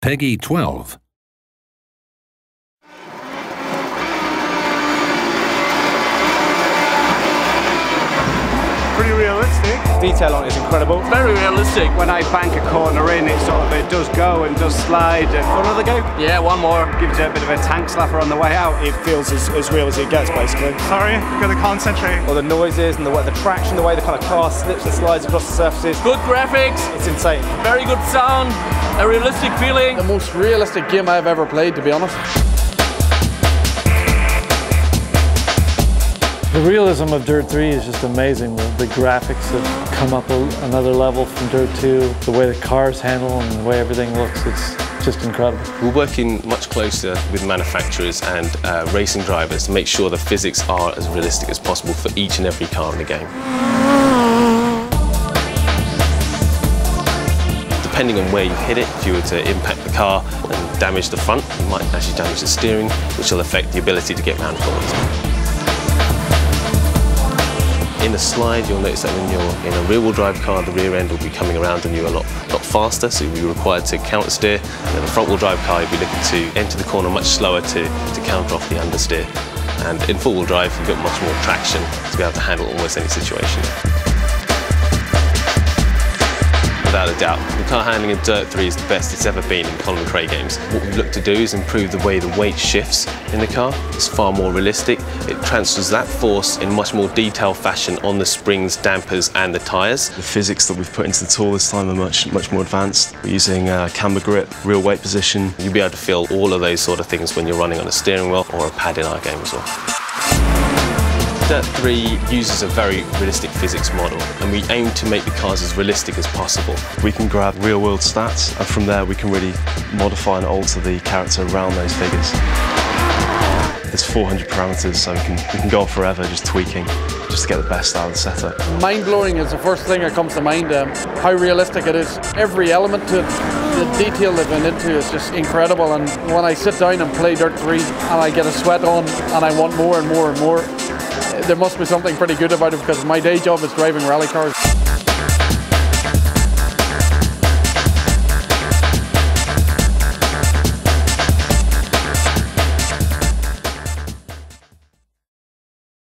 Peggy 12. Pretty realistic. Detail on it is incredible. Very realistic. When I bank a corner in, it does go and does slide. And another go? Yeah, one more. Gives it a bit of a tank slapper on the way out. It feels as real as it gets, basically. Sorry, gotta concentrate. All the noises and the traction, the way the kind of car slips and slides across the surfaces. Good graphics. It's insane. Very good sound. A realistic feeling. The most realistic game I've ever played, to be honest. The realism of DiRT 3 is just amazing. The graphics have come up another level from DiRT 2. The way the cars handle and the way everything looks, it's just incredible. We're working much closer with manufacturers and racing drivers to make sure the physics are as realistic as possible for each and every car in the game. Depending on where you hit it, if you were to impact the car and damage the front, you might actually damage the steering, which will affect the ability to get round corners. In a slide, you'll notice that when you're in a rear-wheel drive car, the rear end will be coming around on you a lot faster, so you'll be required to counter steer. And in a front-wheel drive car, you'll be looking to enter the corner much slower to counter off the understeer. And in four-wheel drive, you've got much more traction to be able to handle almost any situation. Without a doubt, the car handling in DiRT 3 is the best it's ever been in Colin McRae games. What we've looked to do is improve the way the weight shifts in the car. It's far more realistic. It transfers that force in much more detailed fashion on the springs, dampers and the tyres. The physics that we've put into the tool this time are much more advanced. We're using camber grip, real weight position. You'll be able to feel all of those sort of things when you're running on a steering wheel or a pad in our game as well. DiRT 3 uses a very realistic physics model, and we aim to make the cars as realistic as possible. We can grab real-world stats, and from there we can really modify and alter the character around those figures. There's 400 parameters, so we can go on forever just tweaking, just to get the best out of the setup. Mind-blowing is the first thing that comes to mind, how realistic it is. Every element to it, the detail they've been into is just incredible, and when I sit down and play DiRT 3 and I get a sweat on and I want more and more and more, there must be something pretty good about it, because my day job is driving rally cars.